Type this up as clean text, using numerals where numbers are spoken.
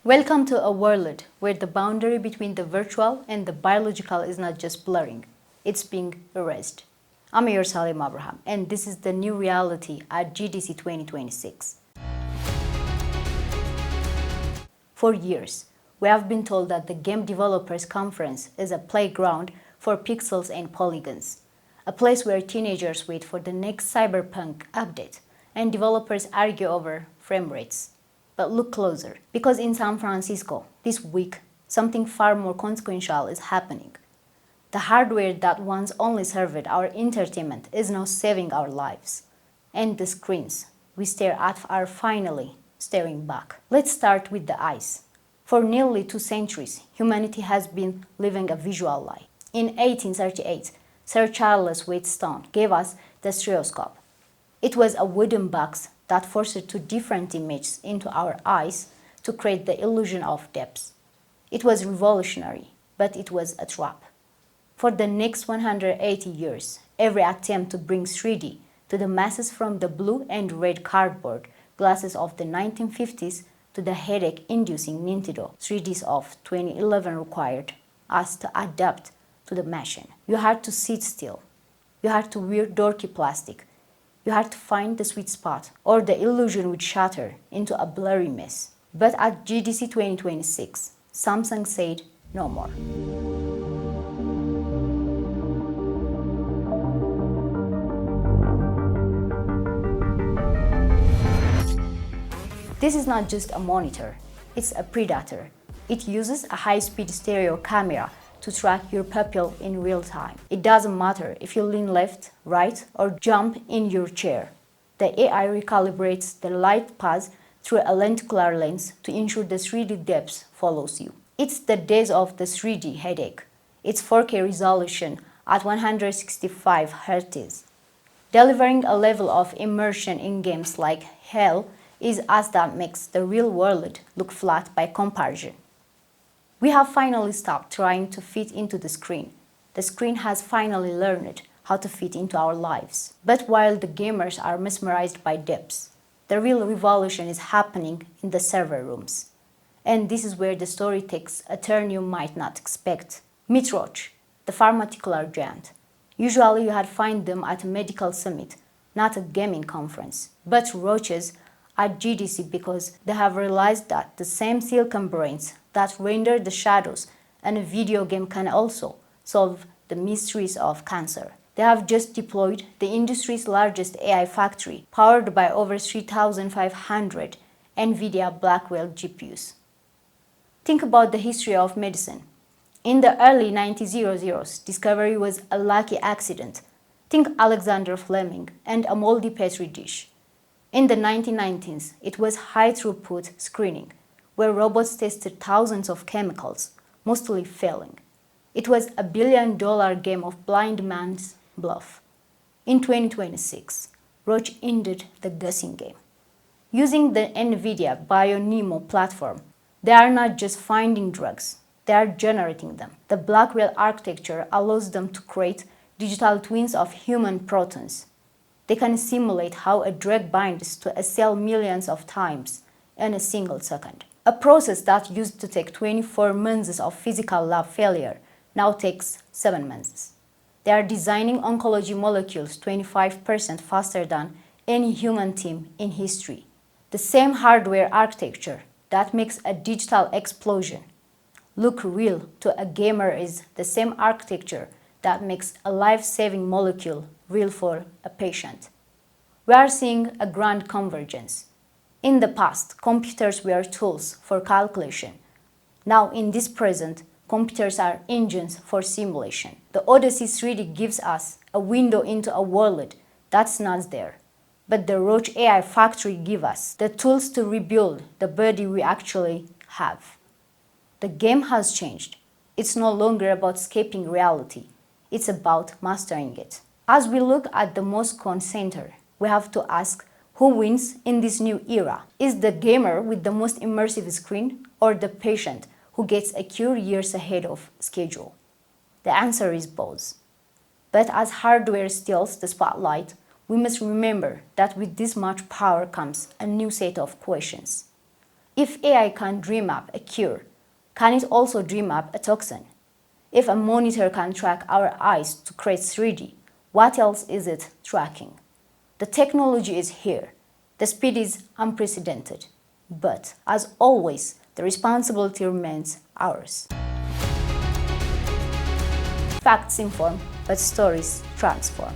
Welcome to a world where the boundary between the virtual and the biological is not just blurring, it's being erased. I'm your Salim Abraham, and this is the new reality at GDC 2026. For years, we have been told that the Game Developers Conference is a playground for pixels and polygons, a place where teenagers wait for the next cyberpunk update and developers argue over frame rates. But look closer, because in San Francisco, this week, something far more consequential is happening. The hardware that once only served our entertainment is now saving our lives. And the screens we stare at are finally staring back. Let's start with the eyes. For nearly 2 centuries, humanity has been living a visual lie. In 1838, Sir Charles Wheatstone gave us the stereoscope. It was a wooden box that forced 2 different images into our eyes to create the illusion of depth. It was revolutionary, but it was a trap. For the next 180 years, every attempt to bring 3D to the masses, from the blue and red cardboard glasses of the 1950s to the headache-inducing Nintendo 3Ds of 2011, required us to adapt to the machine. You had to sit still. You had to wear dorky plastic. You had to find the sweet spot, or the illusion would shatter into a blurry mess. But at GDC 2026, Samsung said no more. This is not just a monitor, it's a predator. It uses a high-speed stereo camera to track your pupil in real time. It doesn't matter if you lean left, right, or jump in your chair. The AI recalibrates the light path through a lenticular lens to ensure the 3D depth follows you. It's the days of the 3D headache. It's 4K resolution at 165 Hz. Delivering a level of immersion in games like Hell is as that makes the real world look flat by comparison. We have finally stopped trying to fit into the screen. The screen has finally learned how to fit into our lives. But while the gamers are mesmerized by depths, the real revolution is happening in the server rooms. And this is where the story takes a turn you might not expect. Meet Roche, the pharmaceutical giant. Usually you had find them at a medical summit, not a gaming conference. But Roche's at GDC, because they have realized that the same silicon brains that render the shadows and a video game can also solve the mysteries of cancer. They have just deployed the industry's largest AI factory, powered by over 3,500 NVIDIA Blackwell GPUs. Think about the history of medicine. In the early 1900s, discovery was a lucky accident. Think Alexander Fleming and a moldy petri dish. In the 1990s, it was high-throughput screening, where robots tested thousands of chemicals, mostly failing. It was a billion-dollar game of blind man's bluff. In 2026, Roche ended the guessing game. Using the NVIDIA BioNeMo platform, they are not just finding drugs, they are generating them. The Blackwell architecture allows them to create digital twins of human protons. They can simulate how a drug binds to a cell millions of times in a single second. A process that used to take 24 months of physical lab failure now takes 7 months. They are designing oncology molecules 25% faster than any human team in history. The same hardware architecture that makes a digital explosion look real to a gamer is the same architecture that makes a life-saving molecule real for a patient. We are seeing a grand convergence. In the past, computers were tools for calculation. Now, in this present, computers are engines for simulation. The Odyssey 3D gives us a window into a world that's not there. But the Roche AI factory gives us the tools to rebuild the body we actually have. The game has changed. It's no longer about escaping reality. It's about mastering it. As we look at the Moscone Center, we have to ask who wins in this new era. Is the gamer with the most immersive screen, or the patient who gets a cure years ahead of schedule? The answer is both. But as hardware steals the spotlight, we must remember that with this much power comes a new set of questions. If AI can dream up a cure, can it also dream up a toxin? If a monitor can track our eyes to create 3D, what else is it tracking? The technology is here. The speed is unprecedented. But, as always, the responsibility remains ours. Facts inform, but stories transform.